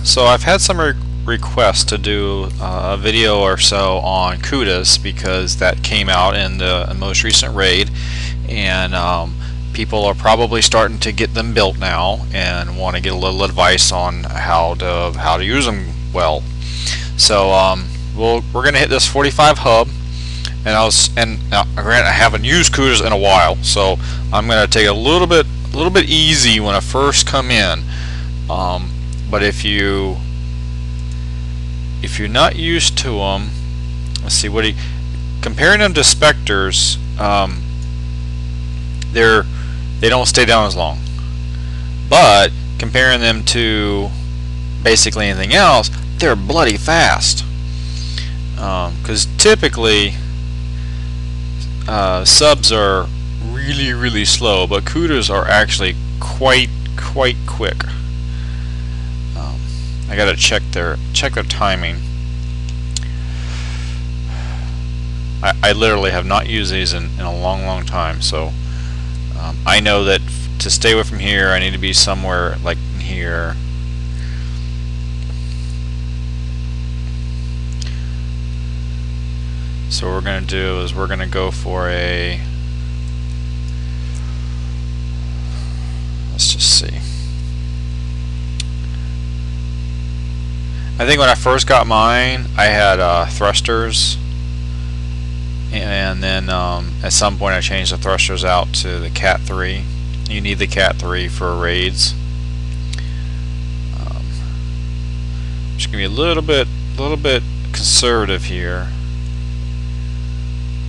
So I've had some requests to do a video or so on Cudas because that came out in the most recent raid, and people are probably starting to get them built now and want to get a little advice on how to use them well. So we're gonna hit this 45 hub, and granted, I haven't used Cudas in a while, so I'm gonna take a little bit easy when I first come in. But if you're not used to them, let's see, comparing them to Spectres, they don't stay down as long. But comparing them to basically anything else, they're bloody fast. Because typically subs are really slow, but Cudas are actually quite quick. I gotta check their timing. I literally have not used these in a long time, so I know that to stay away from here I need to be somewhere like here. So what we're gonna do is we're gonna go for a, let's just see. I think when I first got mine, I had thrusters, and then at some point I changed the thrusters out to the Cat 3. You need the Cat 3 for raids. Just gonna be a little bit conservative here.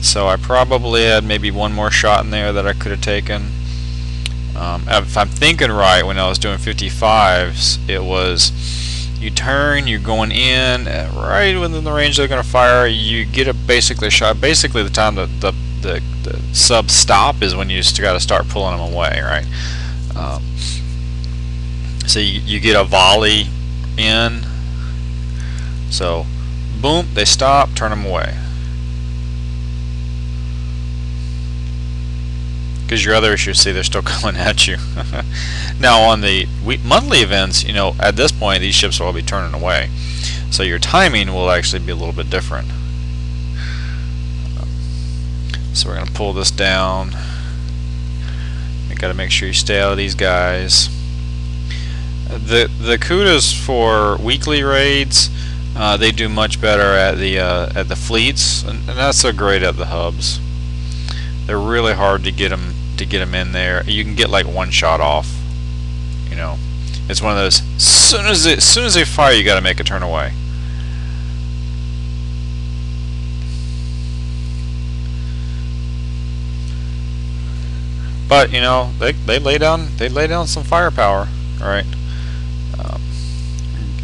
So I probably had maybe one more shot in there that I could have taken. If I'm thinking right, when I was doing 55s, it was you turn, you're going in, right within the range they're going to fire, you get a basically shot. Basically the time the sub stop is when you just got to start pulling them away, right? So you get a volley in, so boom, they stop, turn them away. Because your other issues, see, they're still coming at you. Now on the monthly events, you know, at this point these ships will all be turning away, so your timing will actually be a little bit different. So we're going to pull this down. You got to make sure you stay out of these guys. The Cudas for weekly raids, they do much better at the fleets, and not so great at the hubs. They're really hard to get them in there. You can get like one shot off. You know, it's one of those. As soon as they fire, you got to make a turn away. But you know, they lay down some firepower. All right,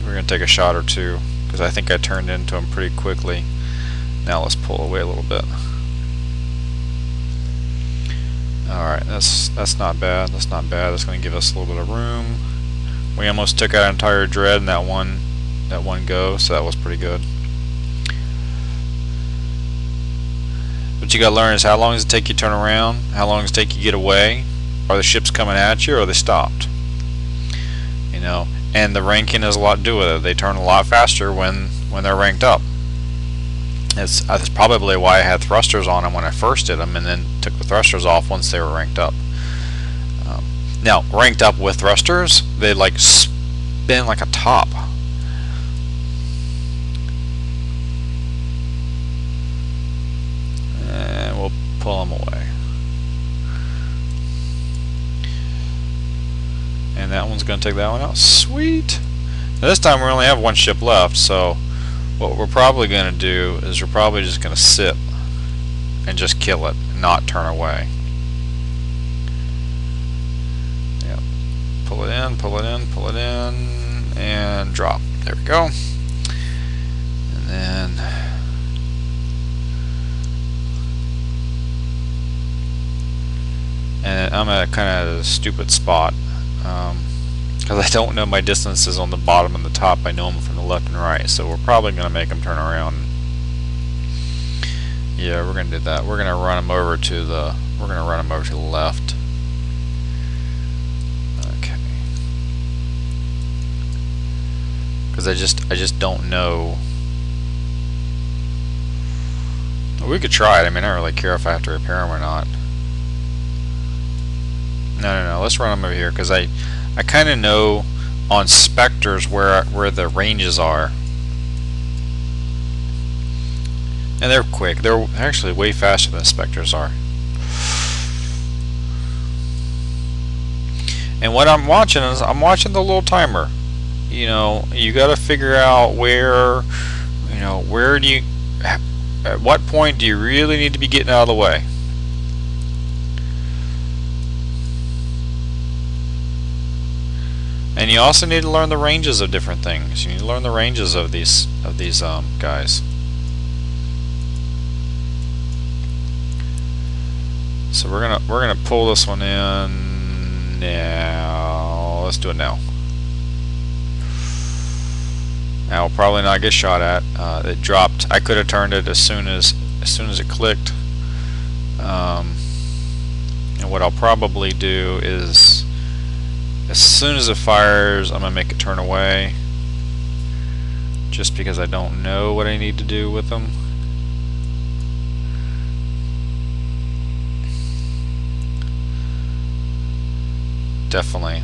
we're gonna take a shot or two because I think I turned into them pretty quickly. Now let's pull away a little bit. Alright, that's not bad. That's not bad. That's going to give us a little bit of room. We almost took out an entire dread in that one go, so that was pretty good. What you got to learn is how long does it take you to turn around? How long does it take you to get away? Are the ships coming at you, or are they stopped? You know, and the ranking has a lot to do with it. They turn a lot faster when they're ranked up. That's probably why I had thrusters on them when I first did them, and then took the thrusters off once they were ranked up. Now, ranked up with thrusters, they like spin like a top. And we'll pull them away. And that one's going to take that one out. Sweet! Now this time we only have one ship left, so what we're probably going to do is we're probably just going to sit and just kill it and not turn away. Yep. Pull it in, pull it in, pull it in, and drop. There we go. And then I'm at kind of a stupid spot because I don't know my distances on the bottom and the top. I know them from the left and right, so we're probably going to make them turn around. Yeah, we're going to do that. We're going to run them over to the left. Okay. because I just don't know. We could try it. I mean, I don't really care if I have to repair them or not. No. Let's run them over here because I kind of know on Spectres where the ranges are, and they're quick. They're actually way faster than Spectres are. And what I'm watching is I'm watching the little timer. You know, you got to figure out where, you know, where do you, at what point do you really need to be getting out of the way? And you also need to learn the ranges of different things. You need to learn the ranges of these guys. So we're gonna pull this one in now. Let's do it now. Now we'll probably not get shot at. It dropped. I could have turned it as soon as it clicked. And what I'll probably do is, as soon as it fires, I'm gonna make it turn away. Just because I don't know what I need to do with them. Definitely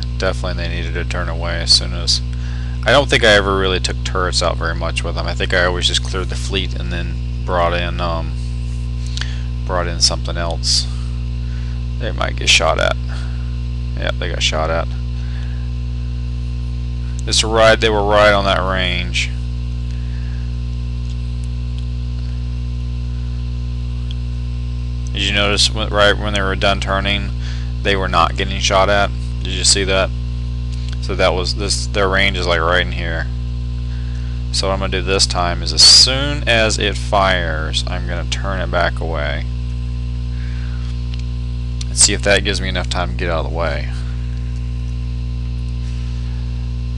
they needed to turn away as soon as. I don't think I ever really took turrets out very much with them. I think I always just cleared the fleet and then brought in something else. They might get shot at. Yep, they got shot at. They were right on that range. Did you notice right when they were done turning, they were not getting shot at? Did you see that? So that was their range is like right in here. So what I'm gonna do this time is, as soon as it fires, I'm gonna turn it back away and see if that gives me enough time to get out of the way.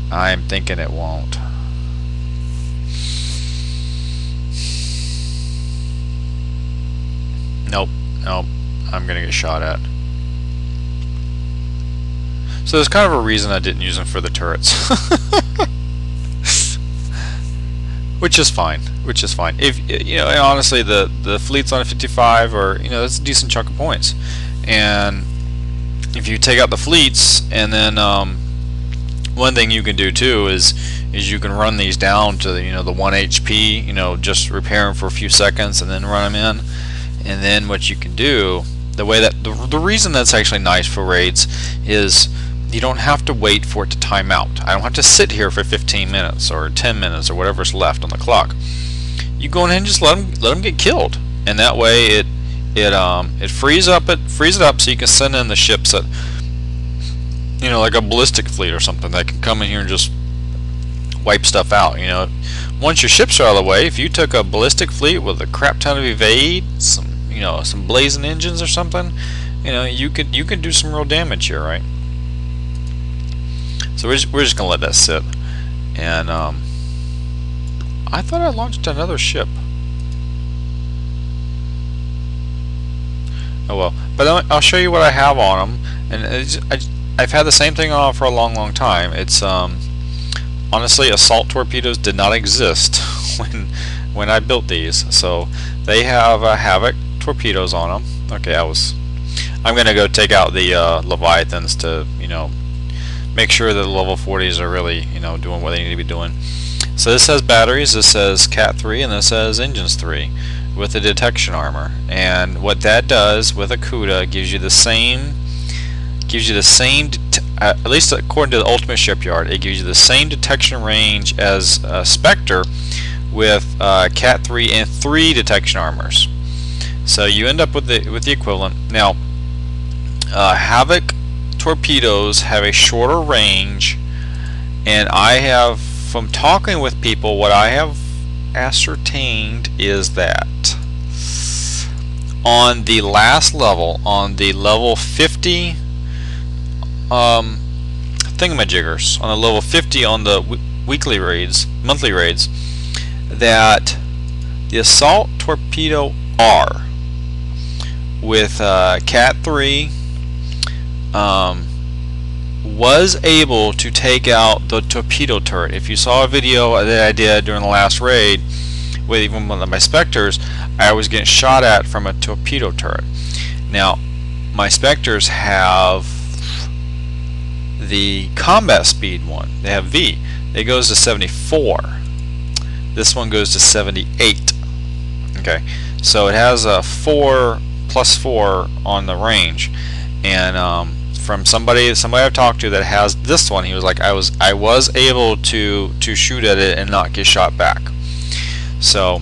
I'm thinking it won't. Nope, I'm gonna get shot at. So there's kind of a reason I didn't use them for the turrets. Which is fine. If you know, honestly, the fleets on a 55 are, you know, that's a decent chunk of points. And if you take out the fleets, and then one thing you can do too is you can run these down to the, you know, the 1 HP, you know, just repair them for a few seconds and then run them in. And then what you can do, the way that the reason that's actually nice for raids is you don't have to wait for it to time out. I don't have to sit here for 15 minutes or 10 minutes or whatever's left on the clock. You go in and just let them get killed, and that way it frees it up so you can send in the ships that, you know, like a ballistic fleet or something that can come in here and just wipe stuff out. You know, once your ships are out of the way, if you took a ballistic fleet with a crap ton of evade, some blazing engines or something, you know, you can do some real damage here, right? So we're just gonna let that sit, and I thought I launched another ship. Oh well, but I'll show you what I have on them, and I've had the same thing on for a long time. It's honestly, assault torpedoes did not exist when I built these, so they have Havoc torpedoes on them. Okay, I'm gonna go take out the Leviathans to, you know, make sure that the level 40s are really, you know, doing what they need to be doing. So this has batteries, this says Cat 3, and this says Engines 3 with the detection armor. And what that does with a Cuda gives you the same, at least according to the Ultimate Shipyard, it gives you the same detection range as Spectre with Cat 3 and 3 detection armors. So you end up with the equivalent. Now, Havoc torpedoes have a shorter range, and I have, from talking with people, what I have ascertained is that on the last level, on the level 50 thingamajiggers, on the level 50 on the monthly raids, that the assault torpedo R with Cat 3 was able to take out the torpedo turret. If you saw a video that I did during the last raid with even one of my Spectres, I was getting shot at from a torpedo turret. Now my Spectres have the combat speed one. They have V. It goes to 74. This one goes to 78. Okay, so it has a 4+4 on the range, and from somebody I've talked to that has this one, he was like, I was able to shoot at it and not get shot back. So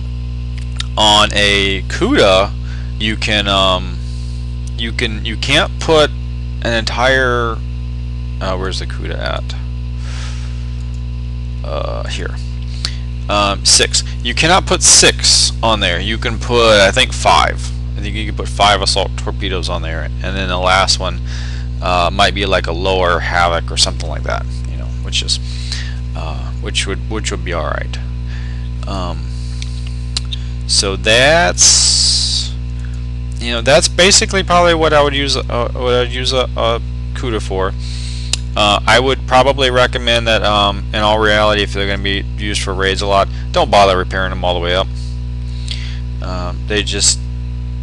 on a Cuda, you can't put an entire where's the Cuda at? Here. 6. You cannot put 6 on there. You can put, I think, 5. I think you can put 5 assault torpedoes on there, and then the last one might be like a lower Havoc or something like that. You know, which would be all right. So that's basically probably what I would use a Cuda for. I would probably recommend that in all reality, if they're going to be used for raids a lot, don't bother repairing them all the way up.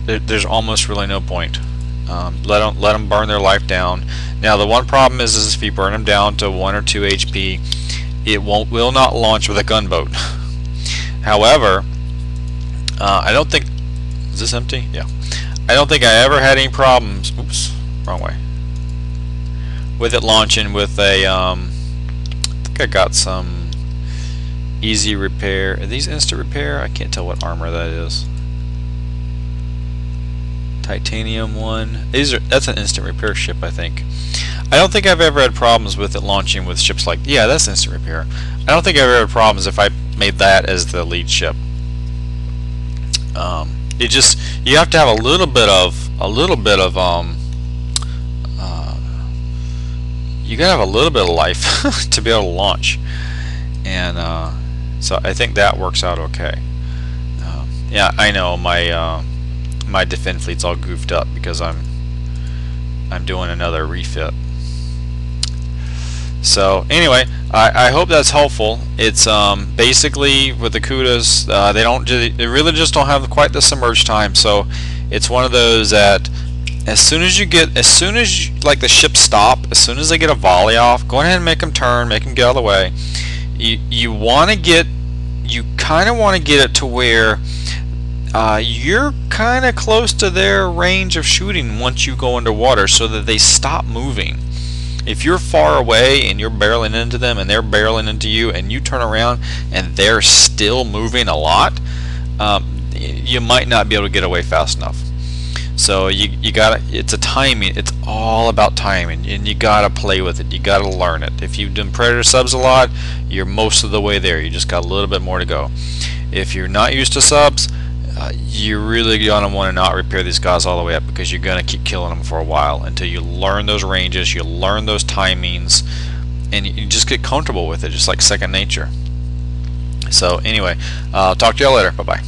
There's almost really no point. Let them burn their life down. Now the one problem is if you burn them down to 1 or 2 HP, it will not launch with a gunboat. However, I don't think, is this empty? Yeah. I don't think I ever had any problems. Oops, wrong way. With it launching with a, I think I got some easy repair. Are these instant repair? I can't tell what armor that is. Titanium one. That's an instant repair ship, I think. I don't think I've ever had problems with it launching with ships like, yeah, that's instant repair. I don't think I've ever had problems if I made that as the lead ship. You have to have a little bit of you gotta have a little bit of life to be able to launch, and so I think that works out okay. Yeah, I know my defend fleet's all goofed up because I'm doing another refit. So anyway, I hope that's helpful. It's basically with the Cudas, they really just don't have quite the submerge time. So it's one of those that as soon as like the ships stop, as soon as they get a volley off, go ahead and make them turn, make them get out of the way. You kind of want to get it to where you're kind of close to their range of shooting once you go underwater, so that they stop moving. If you're far away and you're barreling into them and they're barreling into you, and you turn around and they're still moving a lot, you might not be able to get away fast enough. So it's a timing. It's all about timing, and you gotta play with it. You gotta learn it. If you've done Predator subs a lot, you're most of the way there. You just got a little bit more to go. If you're not used to subs, you're really gonna want to not repair these guys all the way up, because you're gonna keep killing them for a while until you learn those ranges, you learn those timings, and you just get comfortable with it, just like second nature. So anyway, I'll talk to y'all later. Bye bye.